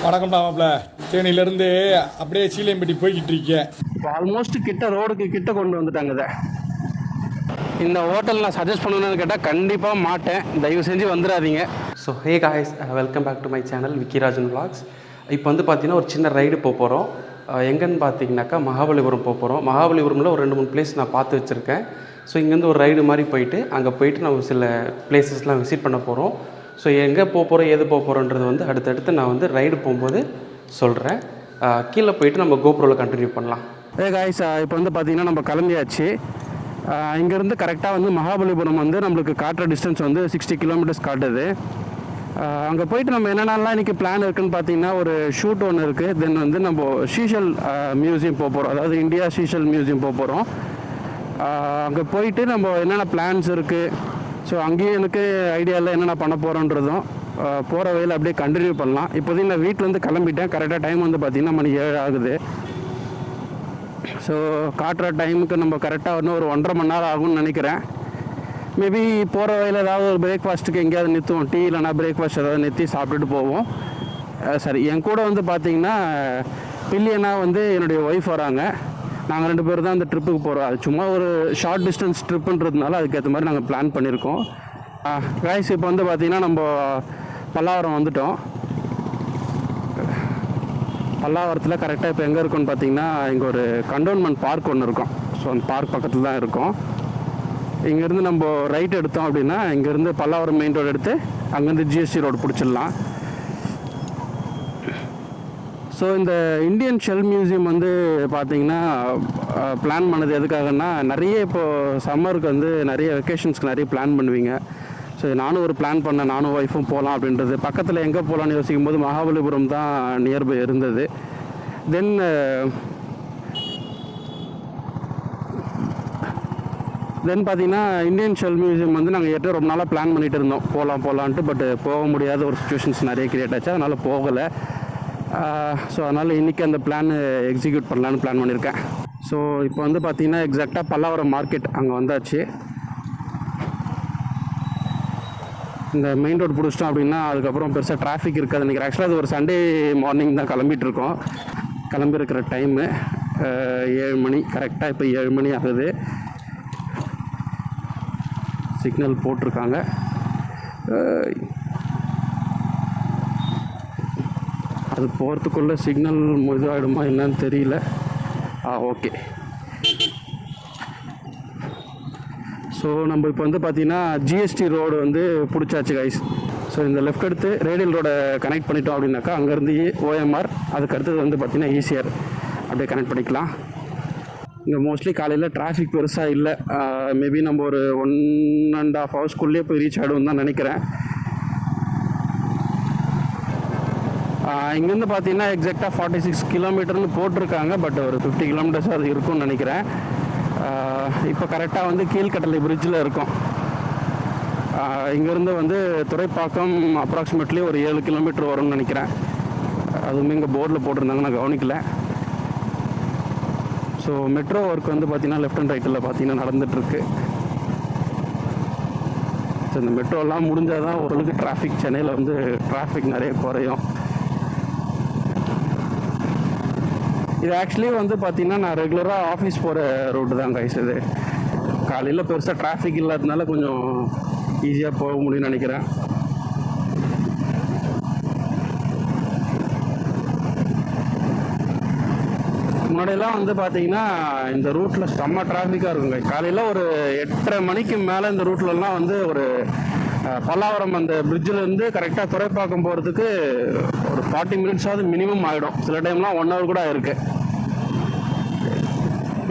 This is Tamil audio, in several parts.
வணக்கம் மாப்பிள்ள. தேனியிலேருந்து அப்படியே சீலையம்பட்டி போய்கிட்டு இருக்கேன். இப்போ ஆல்மோஸ்ட் ரோடுக்கு கிட்ட கொண்டு வந்துட்டாங்க. இதை இந்த ஹோட்டல் நான் சஜஸ்ட் பண்ணணும்னு கேட்டால் கண்டிப்பாக மாட்டேன். தயவு செஞ்சு வந்துடாதீங்க. So hey guys, welcome back to my channel Vikkirajan vlogs. இப்போ வந்து பார்த்தீங்கன்னா ஒரு சின்ன ரைடு போகிறோம். எங்கன்னு பார்த்தீங்கன்னாக்கா மகாபலிபுரம் போகிறோம். மகாபலிபுரமில் ஒரு 2-3 பிளேஸ் நான் பார்த்து வச்சுருக்கேன். ஸோ இங்கேருந்து ஒரு ரைடு மாதிரி போயிட்டு அங்கே போயிட்டு நம்ம சில பிளேசஸ்லாம் விசிட் பண்ண போகிறோம். ஸோ எங்கே போகிறோம் ஏது போகிறோன்றது வந்து அடுத்தடுத்து நான் வந்து ரைடு போகும்போது சொல்கிறேன். கீழே போயிட்டு நம்ம கோப்ரோவில் கண்டினியூ பண்ணலாம். காய்ஸ், இப்போ வந்து பார்த்திங்கன்னா நம்ம கிளம்பியாச்சு. இங்கேருந்து கரெக்டாக வந்து மகாபலிபுரம் வந்து நம்மளுக்கு காட்டுற டிஸ்டன்ஸ் வந்து 60 கிலோமீட்டர்ஸ் காட்டுது. அங்கே போயிட்டு நம்ம என்னென்னலாம் இன்றைக்கி பிளான் இருக்குதுன்னு பார்த்தீங்கன்னா, ஒரு ஷூட் ஒன்று இருக்குது. தென் வந்து நம்ம சீஷல் மியூசியம் போகிறோம். அதாவது இந்தியா சீஷல் மியூசியம் போகிறோம். அங்கே போயிட்டு நம்ம என்னென்ன பிளான்ஸ் இருக்குது, ஸோ அங்கேயும் எனக்கு ஐடியாவில் என்னென்ன பண்ண போகிறோன்றதும் போகிற வழியில் அப்படியே கண்டினியூ பண்ணலாம். இப்போதைக்கு நான் வீட்டிலேருந்து கிளம்பிட்டேன். கரெக்டாக டைம் வந்து பார்த்திங்கன்னா மணி 7 ஆகுது. ஸோ காட்டுற டைமுக்கு நம்ம கரெக்டாக இன்னும் ஒரு 1.5 மணி நேரம் ஆகும்னு நினைக்கிறேன். மேபி போகிற வழியில் ஏதாவது ஒரு பிரேக்ஃபாஸ்ட்டுக்கு எங்கேயாவது நிறுத்துவோம். டீ இல்லைனா பிரேக்ஃபாஸ்ட் ஏதாவது நிறுத்தி சாப்பிட்டுட்டு போவோம். சரி, என் கூட வந்து பார்த்திங்கன்னா பில்லியனா வந்து என்னுடைய ஒய்ஃப் வராங்க. நாங்கள் 2 பேர் தான் அந்த ட்ரிப்புக்கு போகிறோம். அது சும்மா ஒரு ஷார்ட் டிஸ்டன்ஸ் ட்ரிப்புன்றதுனால அதுக்கேற்ற மாதிரி நாங்கள் பிளான் பண்ணியிருக்கோம். கைஸ், இப்போ வந்து பார்த்திங்கன்னா நம்ம பல்லாவரம் வந்துட்டோம். பல்லாவரத்தில் கரெக்டாக இப்போ எங்கே இருக்குன்னு பார்த்தீங்கன்னா, இங்கே ஒரு கண்டோன்மெண்ட் பார்க் ஒன்று இருக்கும். ஸோ அந்த பார்க் பக்கத்தில் தான் இருக்கும். இங்கேருந்து நம்ம ரைட் எடுத்தோம் அப்படின்னா இங்கேருந்து பல்லாவரம் மெயின் ரோடு எடுத்து அங்கேருந்து ஜிஎஸ்டி ரோடு பிடிச்சிடலாம். ஸோ இந்த இந்தியன் ஷெல் மியூசியம் வந்து பார்த்திங்கன்னா பிளான் பண்ணது எதுக்காகன்னா, நிறைய இப்போது சம்மருக்கு வந்து நிறைய வெக்கேஷன்ஸ்க்கு நிறைய பிளான் பண்ணுவீங்க. ஸோ நானும் ஒரு பிளான் பண்ணேன், நானும் ஒய்ஃபும் போகலாம் அப்படின்றது. பக்கத்தில் எங்கே போகலான்னு யோசிக்கும் போது மகாபலிபுரம் தான் நியர்பை இருந்தது. தென் பார்த்திங்கன்னா இந்தியன் ஷெல் மியூசியம் வந்து நாங்கள் ஏற்கனவே ரொம்ப நாளாக பிளான் பண்ணிகிட்டு இருந்தோம் போகலான்ட்டு. பட் போக முடியாத ஒரு சுச்சுவேஷன்ஸ் நிறைய க்ரியேட் ஆச்சு. அதனால் போகலை. ஸோ அதனால் இன்றைக்கி அந்த பிளான் எக்ஸிக்யூட் பண்ணலான்னு பிளான் பண்ணியிருக்கேன். ஸோ இப்போ வந்து பார்த்திங்கன்னா எக்ஸாக்டாக பல்லாவரம் மார்க்கெட் அங்கே வந்தாச்சு. இந்த மெயின் ரோடு பிடிச்சிட்டோம் அப்படின்னா அதுக்கப்புறம் பெருசாக டிராஃபிக் இருக்காது நினைக்கிறேன். ஆக்சுவலாக அது ஒரு சண்டே மார்னிங் தான் கிளம்பிகிட்ருக்கோம். கிளம்பியிருக்கிற டைமு 7 மணி. கரெக்டாக இப்போ 7 மணி ஆகுது. சிக்னல் போட்டிருக்காங்க. அது போகிறதுக்குள்ளே சிக்னல் இதாகிடுமா என்னன்னு தெரியல. ஓகே. ஸோ நம்ம இப்போ வந்து பார்த்திங்கன்னா ஜிஎஸ்டி ரோடு வந்து பிடிச்சாச்சு கைஸ். ஸோ இந்த லெஃப்ட் எடுத்து ரேடியல் ரோடை கனெக்ட் பண்ணிட்டோம் அப்படின்னாக்கா அங்கேருந்து OMR, அதுக்கு அடுத்தது வந்து பார்த்திங்கன்னா ஈசிஆர் அப்படியே கனெக்ட் பண்ணிக்கலாம். இங்கே மோஸ்ட்லி காலையில் டிராஃபிக் பெருசாக இல்லை. மேபி நம்ம ஒரு 1.5 ஹவர்ஸ்க்குள்ளேயே போய் ரீச் ஆகிடுவோம் தான் நினைக்கிறேன். இங்கேருந்து பார்த்தீங்கன்னா எக்ஸாக்டாக 46 கிலோமீட்டர்னு போட்டிருக்காங்க. பட் ஒரு 50 கிலோமீட்டர்ஸ் அது இருக்கும்னு நினைக்கிறேன். இப்போ கரெக்டாக வந்து கீழ்கட்டளை பிரிட்ஜில் இருக்கும். இங்கேருந்து வந்து துறைப்பாக்கம் அப்ராக்சிமேட்லி ஒரு 7 கிலோமீட்டர் வரும்னு நினைக்கிறேன். அதுவுமே இங்கே போர்டில் போட்டிருந்தாங்க, நான் கவனிக்கல. ஸோ மெட்ரோ ஒர்க் வந்து பார்த்திங்கன்னா லெஃப்ட் அண்ட் ரைட்டில் பார்த்திங்கன்னா நடந்துகிட்ருக்கு. ஸோ இந்த மெட்ரோலாம் முடிஞ்சால் தான் ஓரளவுக்கு டிராஃபிக் சென்னையில் வந்து டிராஃபிக் நிறைய குறையும். இது ஆக்சுவலி வந்து பார்த்திங்கன்னா நான் ரெகுலராக ஆஃபீஸ் போகிற ரூட்டு தான் கைஸ். இது காலையில் பெருசாக டிராஃபிக் இல்லாததுனால கொஞ்சம் ஈஸியாக போக முடியும்னு நினைக்கிறேன். முன்னாடியெல்லாம் வந்து பார்த்திங்கன்னா இந்த ரூட்டில் செம்ம டிராஃபிக்காக இருக்குங்க. காலையில் ஒரு 8:30 மணிக்கு மேலே இந்த ரூட்லலாம் வந்து ஒரு பல்லாவரம் அந்த பிரிட்ஜிலேருந்து கரெக்டாக துறைப்பாக்கம் போகிறதுக்கு ஒரு 40 மினிட்ஸாவது மினிமம் ஆகிடும். சில டைம்லாம் 1 ஹவர் கூட ஆயிருக்கு.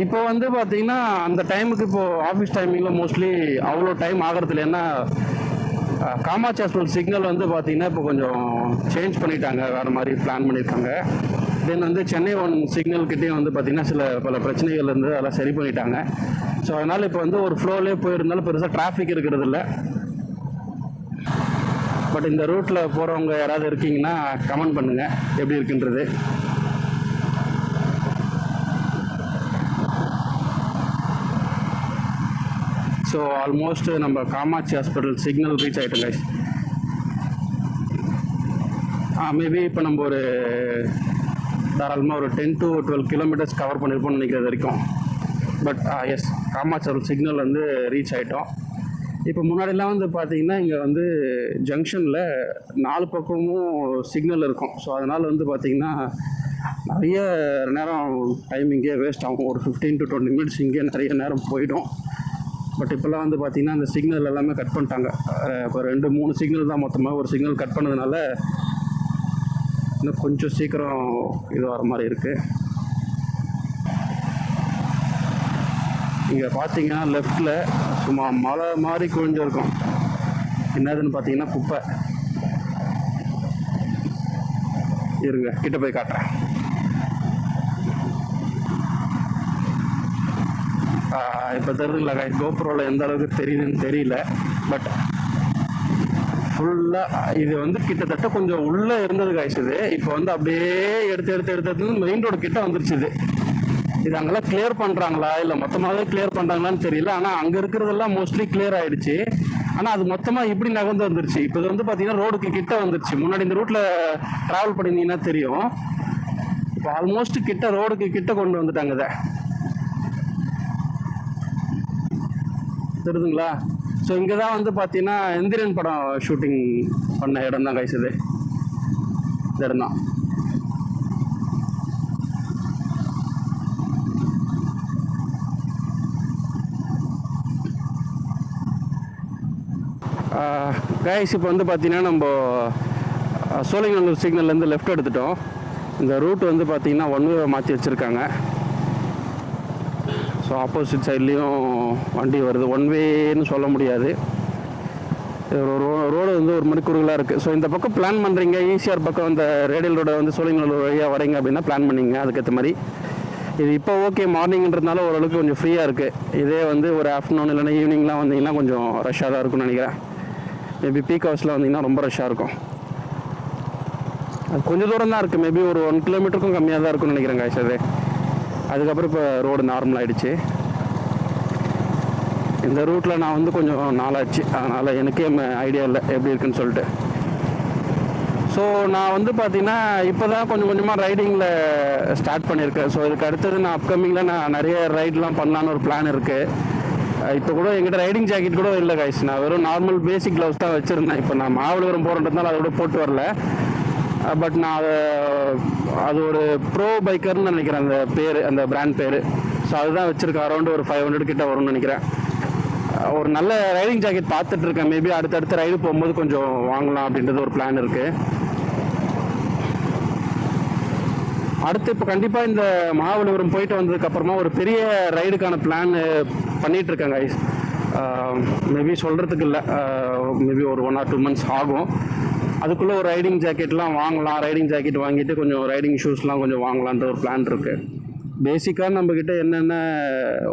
இப்போ வந்து பார்த்திங்கன்னா அந்த டைமுக்கு இப்போது ஆஃபீஸ் டைமிங்கில் மோஸ்ட்லி அவ்வளோ டைம் ஆகிறதுல. ஏன்னா காமாட்சி ஹாஸ்பிட்டல் சிக்னல் வந்து பார்த்திங்கன்னா இப்போ கொஞ்சம் சேஞ்ச் பண்ணிட்டாங்க, வேறு மாதிரி பிளான் பண்ணியிருக்காங்க. தென் வந்து சென்னை 1 சிக்னல்கிட்டே வந்து பார்த்திங்கன்னா பல பிரச்சனைகள் இருந்து அதெல்லாம் சரி பண்ணிட்டாங்க. ஸோ அதனால் இப்போ வந்து ஒரு ஃப்ளோவிலே போயிருந்தாலும் பெருசாக டிராஃபிக் இருக்கிறது இல்லை. பட் இந்த ரூட்டில் போகிறவங்க யாராவது இருக்கீங்கன்னா கமெண்ட் பண்ணுங்கள் எப்படி இருக்குன்றது. ஸோ ஆல்மோஸ்ட் நம்ம காமாட்சி ஹாஸ்பிட்டல் சிக்னல் ரீச் ஆகிட்டோம் கைஸ். மேபி இப்போ நம்ம ஒரு தாராளமாக ஒரு 10 to 12 கிலோமீட்டர்ஸ் கவர் பண்ணியிருப்போம்னு நினைக்கிறது வரைக்கும். பட் எஸ், காமாட்சி சிக்னல் வந்து ரீச் ஆகிட்டோம். இப்போ முன்னாடிலாம் வந்து பார்த்திங்கன்னா இங்கே வந்து ஜங்ஷனில் 4 பக்கமும் சிக்னல் இருக்கும். ஸோ அதனால் வந்து பார்த்திங்கன்னா நிறைய நேரம் டைம் இங்கே வேஸ்ட் ஆகும். ஒரு 15 to 20 மினிட்ஸ் இங்கே நிறைய நேரம் போயிடும். பட் இப்போல்லாம் வந்து பார்த்திங்கன்னா அந்த சிக்னல் எல்லாமே கட் பண்ணிட்டாங்க. இப்போ 2-3 சிக்னல் தான் மொத்தமாக. ஒரு சிக்னல் கட் பண்ணதுனால இன்னும் கொஞ்சம் சீக்கிரம் இது வர மாதிரி இருக்குது. இங்கே பார்த்தீங்கன்னா லெஃப்டில் சும்மா மழை மாதிரி குழிஞ்சிருக்கும். என்னதுன்னு பார்த்தீங்கன்னா குப்பை. இருங்க, கிட்ட போய் காட்டுறேன். இப்போ தெரியுதுங்களா காய்ஸ், கோப்ரோவில் எந்த அளவுக்கு தெரியுதுன்னு தெரியல. பட் ஃபுல்லாக இது வந்து கிட்டத்தட்ட கொஞ்சம் உள்ளே இருந்தது காய்ஸ். இது இப்போ வந்து அப்படியே எடுத்து மெயின் ரோடு கிட்ட வந்துருச்சு. இது அங்கெல்லாம் கிளியர் பண்ணுறாங்களா இல்லை மொத்தமாகவே கிளியர் பண்ணுறாங்களான்னு தெரியல. ஆனால் அங்கே இருக்கிறதெல்லாம் மோஸ்ட்லி கிளியர் ஆகிடுச்சு. ஆனால் அது மொத்தமாக இப்படி நகர்ந்து வந்துருச்சு. இப்போ இது வந்து பார்த்தீங்கன்னா ரோடுக்கு கிட்ட வந்துருச்சு. முன்னாடி இந்த ரூட்டில் ட்ராவல் பண்ணியிருந்தீங்கன்னா தெரியும். இப்போ ஆல்மோஸ்ட் கிட்ட ரோடுக்கு கிட்ட கொண்டு வந்துட்டாங்க. இதை தெரியுதுங்களா? ஸோ இங்கே தான் வந்து பார்த்தீங்கன்னா எந்திரன் படம் ஷூட்டிங் பண்ண இடம் தான் கைஸ். இது இந்த இடம் தான். கைஸ் இப்போ வந்து பார்த்தீங்கன்னா நம்ம சோழிங்கநல்லூர் சிக்னல்லேருந்து லெஃப்ட் எடுத்துட்டோம். இந்த ரூட் வந்து பார்த்தீங்கன்னா 1 way மாற்றி வச்சுருக்காங்க. ஸோ ஆப்போசிட் சைட்லேயும் வண்டி வருது. 1 wayன்னு சொல்ல முடியாது. ரோடு வந்து ஒரு மாதிரி குறுகலாக இருக்குது. ஸோ இந்த பக்கம் பிளான் பண்ணுறீங்க, ஈசிஆர் பக்கம் இந்த ரேடியல் ரோடை வந்து சோழிங்கநல்லூர் வழியாக வரீங்க அப்படின்னா பிளான் பண்ணிங்க அதுக்கேற்ற மாதிரி. இது இப்போ ஓகே, மார்னிங்கிறதுனால ஓரளவுக்கு கொஞ்சம் ஃப்ரீயாக இருக்குது. இதே வந்து ஒரு ஆஃப்டர்நூன் இல்லைன்னா ஈவினிங்லாம் வந்தீங்கன்னா கொஞ்சம் ரஷ்ஷாக தான் இருக்கும்னு நினைக்கிறேன். மேபி பீக் ஹவர்ஸில் வந்தீங்கன்னா ரொம்ப ரஷ்ஷாக இருக்கும். அது கொஞ்சம் தூரம் தான் இருக்குது. மேபி ஒரு 1 கிலோமீட்டருக்கும் கம்மியாக தான் இருக்கும்னு நினைக்கிறேன் காய்ஸ். அது அதுக்கப்புறம் இப்போ ரோடு நார்மல் ஆகிடுச்சு. இந்த ரூட்டில் நான் வந்து கொஞ்சம் நாளாச்சு, அதனால் எனக்கே ஐடியா இல்லை எப்படி இருக்குன்னு சொல்லிட்டு. ஸோ நான் வந்து பார்த்தீங்கன்னா இப்போ தான் கொஞ்சம் கொஞ்சமாக ரைடிங்கில் ஸ்டார்ட் பண்ணியிருக்கேன். ஸோ இதுக்கு அடுத்தது நான் அப்கமிங்கில் நான் நிறைய ரைட்லாம் பண்ணலான்னு ஒரு பிளான் இருக்குது. இப்போ கூட எங்கிட்ட ரைடிங் ஜாக்கெட் கூட இல்லை கைஸ். நான் வெறும் நார்மல் பேசிக் க்ளவுஸ் தான் வச்சுருந்தேன். இப்போ நான் மகாபலிபுரம் போகிறதுனால அதை கூட போட்டு வரல. பட் நான் அது ஒரு ப்ரோ பைக்கர்னு நினைக்கிறேன் அந்த பேர், அந்த பிராண்ட் பேர். ஸோ அதுதான் வச்சுருக்கேன். அரௌண்டு ஒரு 500 கிட்ட வரும்னு நினைக்கிறேன். ஒரு நல்ல ரைடிங் ஜாக்கெட் பார்த்துட்ருக்கேன். மேபி அடுத்தடுத்து ரைடு போகும்போது கொஞ்சம் வாங்கலாம் அப்படின்றது ஒரு பிளான் இருக்குது. அடுத்து இப்போ கண்டிப்பாக இந்த மகாபலிபுரம் போயிட்டு வந்ததுக்கப்புறமா ஒரு பெரிய ரைடுக்கான பிளான் பண்ணிகிட்ருக்கேன் கைஸ். மேபி சொல்கிறதுக்கு இல்லை, மேபி ஒரு 1 or 2 months ஆகும். அதுக்குள்ளே ஒரு ரைடிங் ஜாக்கெட்லாம் வாங்கலாம். ரைடிங் ஜாக்கெட் வாங்கிட்டு கொஞ்சம் ரைடிங் ஷூஸ்லாம் கொஞ்சம் வாங்கலான்ற ஒரு பிளான் இருக்குது. பேசிக்காக நம்மக்கிட்ட என்னென்ன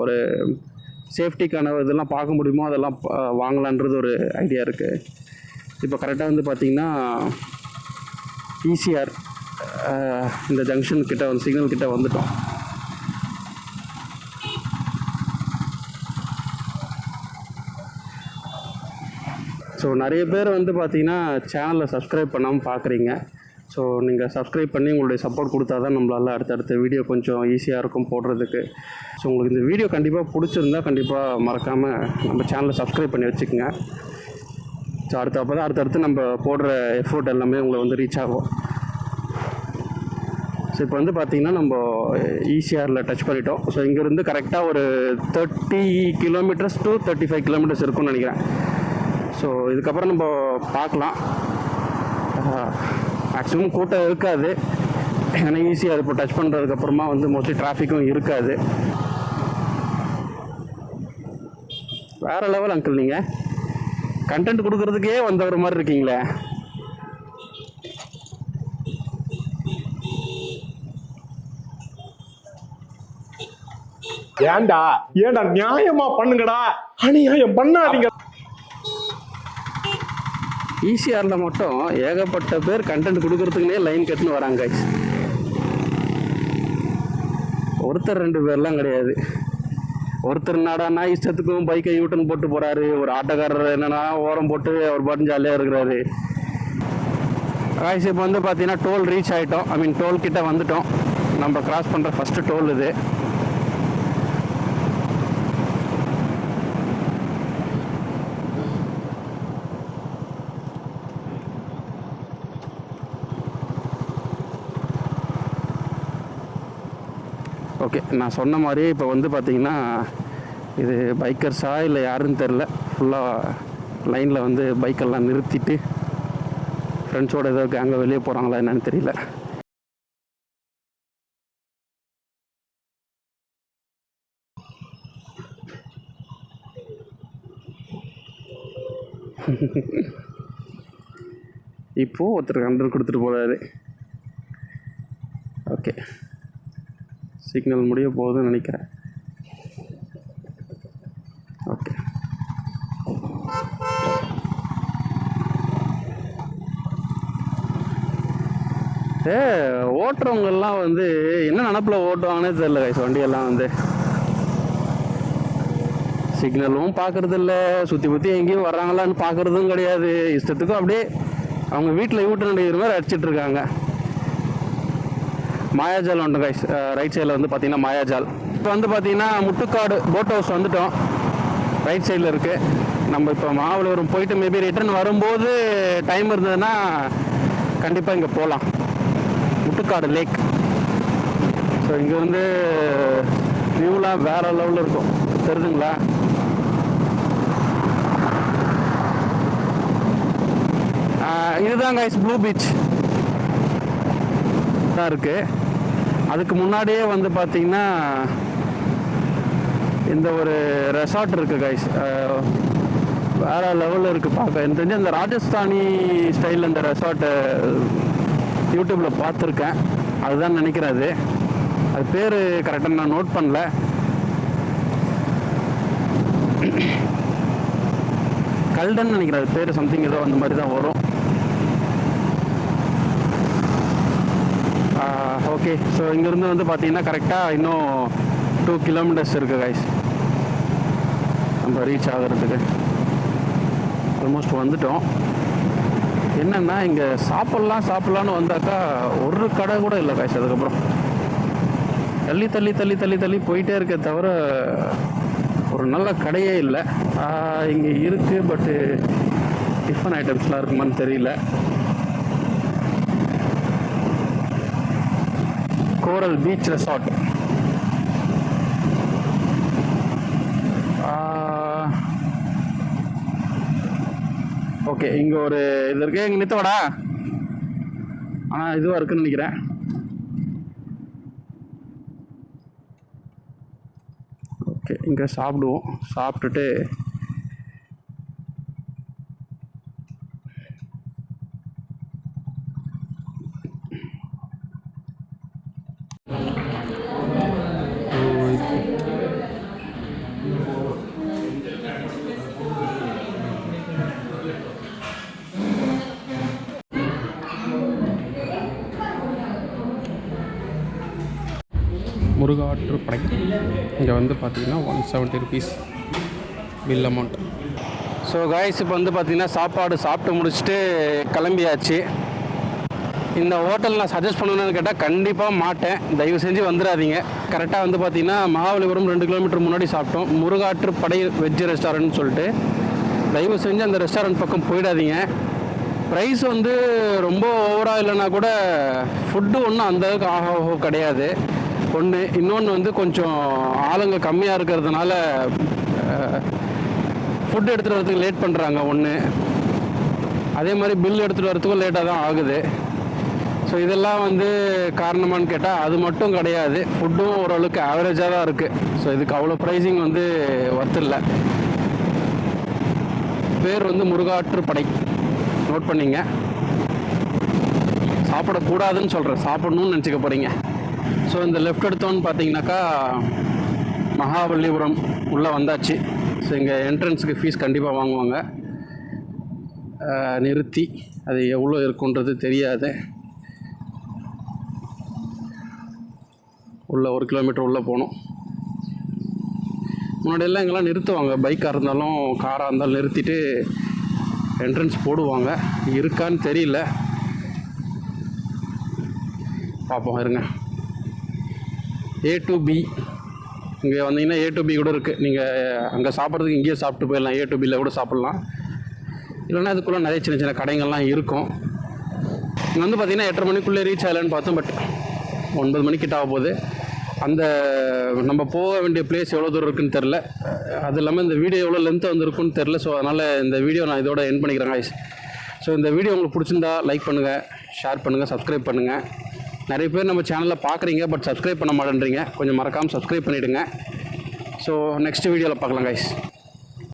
ஒரு சேஃப்டிக்கான இதெல்லாம் பார்க்க முடியுமோ அதெல்லாம் வாங்கலான்றது ஒரு ஐடியா இருக்குது. இப்போ கரெக்டாக வந்து பார்த்திங்கன்னா ஈசிஆர் இந்த ஜங்ஷன் கிட்ட வந்து சிக்னல் கிட்ட வந்துட்டோம். ஸோ நிறைய பேர் வந்து பார்த்திங்கன்னா சேனலை சப்ஸ்கிரைப் பண்ணாமல் பார்க்குறீங்க. ஸோ நீங்கள் சப்ஸ்கிரைப் பண்ணி உங்களுடைய சப்போர்ட் கொடுத்தா தான் நம்மளால் அடுத்தடுத்த வீடியோ கொஞ்சம் ஈஸியாக இருக்கும் போடுறதுக்கு. ஸோ உங்களுக்கு இந்த வீடியோ கண்டிப்பாக பிடிச்சிருந்தா கண்டிப்பாக மறக்காமல் நம்ம சேனலை சப்ஸ்கிரைப் பண்ணி வச்சுக்கோங்க. ஸோ அடுத்தடுத்து நம்ம போடுற எஃபோர்ட் எல்லாமே உங்களை வந்து ரீச் ஆகும். ஸோ இப்போ வந்து பார்த்திங்கன்னா நம்ம ஈசிஆரில் டச் பண்ணிட்டோம். ஸோ இங்கேருந்து கரெக்டாக ஒரு 30 கிலோமீட்டர்ஸ் to 35 கிலோமீட்டர்ஸ் இருக்கும்னு நினைக்கிறேன். ஸோ இதுக்கப்புறம் நம்ம பார்க்கலாம். மேக்ஸிமம் கூட்டம் இருக்காது, ஏன்னா ஈஸியாக இப்போ டச் பண்ணுறதுக்கப்புறமா வந்து மோஸ்ட்லி டிராஃபிக்கும் இருக்காது. வேறு லெவல் அங்கிள், நீங்கள் கண்டென்ட் கொடுக்குறதுக்கே வந்தவர் மாதிரி இருக்கீங்களே. ஏண்டா நியாயமா பண்ணுங்கடா, அநியாயம் பண்ணாதீங்க. ஈசிஆரில் மட்டும் ஏகப்பட்ட பேர் கண்டென்ட் கொடுக்கறதுக்குனே லைன் கட்டுன்னு வராங்க. ஒருத்தர் 2 பேர்லாம் கிடையாது. ஒருத்தர் நாடானா இஷ்டத்துக்கும் பைக்கை யூட்டன் போட்டு போகிறாரு. ஒரு ஆட்டோக்காரர் என்னன்னா ஓரம் போட்டு அவர் பாட்டு ஜாலியாக இருக்கிறாரு. காய்ஸ் இப்போ வந்து பார்த்தீங்கன்னா டோல் ரீச் ஆகிட்டோம். ஐ மீன் டோல் கிட்ட வந்துட்டோம். நம்ம கிராஸ் பண்ணுற ஃபஸ்ட்டு டோல் இது. ஓகே, நான் சொன்ன மாதிரியே இப்போ வந்து பார்த்திங்கன்னா இது பைக்கர்ஸா இல்லை யாருன்னு தெரில, ஃபுல்லாக லைனில் வந்து பைக்கெல்லாம் நிறுத்திட்டு ஃப்ரெண்ட்ஸோடு ஏதோ கேங்க வெளியே போகிறாங்களா என்னன்னு தெரியல. இப்போது ஒருத்தர் கண்டர் கொடுத்துட்டு போகிறாரு. ஓகே, சிக்னல் முடிய போகுதுன்னு நினைக்கிறேன். ஓகே, ஓட்டுறவங்கெல்லாம் வந்து என்ன நினப்பில் ஓட்டுவாங்கன்னே தெரியல கைஸ். வண்டியெல்லாம் வந்து சிக்னலும் பார்க்குறது இல்லை, சுற்றி பற்றி எங்கேயும் வர்றாங்களான்னு பார்க்குறதும் கிடையாது. இஷ்டத்துக்கும் அப்படியே அவங்க வீட்டில் யூட்டன் அடிக்கிற மாதிரி அடிச்சிட்டு இருக்காங்க. மாயாஜால் உண்டு கைஸ், ரைட் சைடில் வந்து பார்த்திங்கன்னா மாயாஜால். இப்போ வந்து பார்த்திங்கன்னா முட்டுக்காடு போட் ஹவுஸ் வந்துட்டோம், ரைட் சைடில் இருக்குது. நம்ம இப்போ மகாபலிபுரம் போயிட்டு மேபி ரிட்டர்ன் வரும்போது டைம் இருந்ததுன்னா கண்டிப்பாக இங்கே போகலாம். முட்டுக்காடு லேக். ஸோ இங்கே வந்து வியூலாம் வேறு லெவலில் இருக்கும், தெரியுதுங்களா? இதுதான் கைஸ் ப்ளூ பீச் தான் இருக்குது. அதுக்கு முன்னாடியே வந்து பார்த்திங்கன்னா இந்த ஒரு ரெசார்ட் இருக்குது கைஸ், வேறு லெவலில் இருக்குது பார்க்க. எனக்கு தெரிஞ்சு அந்த ராஜஸ்தானி ஸ்டைலில் இந்த ரெசார்ட்டை யூடியூப்பில் பார்த்துருக்கேன், அதுதான் நினைக்கிறேன். அது பேர் கரெக்டாக நான் நோட் பண்ணல. கல்டன் நினைக்கிறேன் அது பேர், சம்திங் ஏதோ அந்த மாதிரி தான் வரும். ஓகே, ஸோ இங்கேருந்து வந்து பார்த்தீங்கன்னா கரெக்டாக இன்னும் 2 கிலோமீட்டர்ஸ் இருக்குது கைஸ் நம்ம ரீச் ஆகிறதுக்கு. ஆல்மோஸ்ட் வந்துட்டோம். என்னென்னா இங்கே சாப்பிட்லான்னு வந்தாக்கா ஒரு கடை கூட இல்லை கைஸ். அதுக்கப்புறம் தள்ளி தள்ளி தள்ளி தள்ளி தள்ளி போயிட்டே இருக்க தவிர ஒரு நல்ல கடையே இல்லை. இங்கே இருக்குது, பட்டு டிஃபன் ஐட்டம்ஸ்லாம் இருக்குமான்னு தெரியல. கோரல் பீச் ரெசார்ட். ஓகே, இங்கே ஒரு இது இருக்கு, இங்கே நிறுத்தவாடா. ஆனால் இதுவாக இருக்குன்னு நினைக்கிறேன். ஓகே, இங்கே சாப்பிடுவோம். சாப்பிட்டுட்டு முருகாற்று படை. இங்கே வந்து பார்த்தீங்கன்னா 170 rupees bill amount. So guys இப்போ வந்து பார்த்திங்கன்னா சாப்பாடு சாப்பிட்டு முடிச்சுட்டு கிளம்பியாச்சு. இந்த ஹோட்டல் நான் சஜஸ்ட் பண்ணணும்னு கேட்டால் கண்டிப்பாக மாட்டேன், தயவு செஞ்சு வந்துடாதீங்க. கரெக்டாக வந்து பார்த்திங்கன்னா மகாபலிபுரம் 2 கிலோமீட்டர் முன்னாடி சாப்பிட்டோம், முருகாற்று படை வெஜ் ரெஸ்டாரண்ட்னு சொல்லிட்டு. தயவு செஞ்சு அந்த ரெஸ்டாரண்ட் பக்கம் போயிடாதீங்க. ப்ரைஸ் வந்து ரொம்ப ஓவராக இல்லைன்னா கூட ஃபுட்டு ஒன்றும் அந்தளவுக்கு ஆக கிடையாது. ஒன்று, இன்னொன்று வந்து கொஞ்சம் ஆளுங்க கம்மியாக இருக்கிறதுனால ஃபுட் எடுத்துகிட்டு வரதுக்கு லேட் பண்ணுறாங்க ஒன்று. அதே மாதிரி பில் எடுத்துகிட்டு வரதுக்கும் லேட்டாக தான் ஆகுது. ஸோ இதெல்லாம் வந்து காரணமானு கேட்டால் அது மட்டும் கிடையாது, ஃபுட்டும் ஓரளவுக்கு ஆவரேஜாக தான் இருக்குது. ஸோ இதுக்கு அவ்வளோ ப்ரைஸிங் வந்து ஒர்த்தில்லை. பேர் வந்து முருகாற்று படை, நோட் பண்ணிங்க. சாப்பிடக்கூடாதுன்னு சொல்கிறேன், சாப்பிடணும்னு நினச்சிக்க போகிறீங்க. ஸோ இந்த லெஃப்ட் எடுத்தோன்னு பார்த்தீங்கன்னாக்கா மகாபலிபுரம் உள்ளே வந்தாச்சு. ஸோ இங்கே என்ட்ரன்ஸுக்கு ஃபீஸ் கண்டிப்பாக வாங்குவாங்க, நிறுத்தி. அது எவ்வளோ இருக்குன்றது தெரியாது. உள்ளே 1 கிலோமீட்டர் உள்ளே போகணும். முன்னாடியெல்லாம் இங்கெல்லாம் நிறுத்துவாங்க, பைக்காக இருந்தாலும் காராக இருந்தாலும் நிறுத்திட்டு என்ட்ரன்ஸ் போடுவாங்க. இருக்கான்னு தெரியல. பார்ப்போம் இருங்க. A to B இங்கே வந்தீங்கன்னா A to B கூட இருக்குது. நீங்கள் அங்கே சாப்பிட்றதுக்கு இங்கேயே சாப்பிட்டு போயிடலாம். A to Bயில் கூட சாப்பிட்லாம். இல்லைன்னா அதுக்குள்ளே நிறைய சின்ன சின்ன கடைகள்லாம் இருக்கும். இங்கே வந்து பார்த்திங்கன்னா 8:30 மணிக்குள்ளே ரீச் ஆகலான்னு பார்த்தோம். பட் 9 மணிக்கிட்ட ஆக போகுது. அந்த நம்ம போக வேண்டிய பிளேஸ் எவ்வளோ தூரம் இருக்குன்னு தெரில. அது இல்லாமல் இந்த வீடியோ எவ்வளோ லென்த்து வந்துருக்குன்னு தெரில. ஸோ அதனால் இந்த வீடியோ நான் இதோட எண்ட் பண்ணிக்கிறேன் guys. ஸோ இந்த வீடியோ உங்களுக்கு பிடிச்சிருந்தா லைக் பண்ணுங்கள், ஷேர் பண்ணுங்கள், சப்ஸ்கிரைப் பண்ணுங்கள். நிறைய பேர் நம்ம சேனலில் பார்க்குறீங்க, பட் சப்ஸ்கிரைப் பண்ண மாட்டேன்றீங்க. கொஞ்சம் மறக்காமல் சப்ஸ்கிரைப் பண்ணிவிடுங்க. ஸோ நெக்ஸ்ட் வீடியோவில் பார்க்கலாம் guys.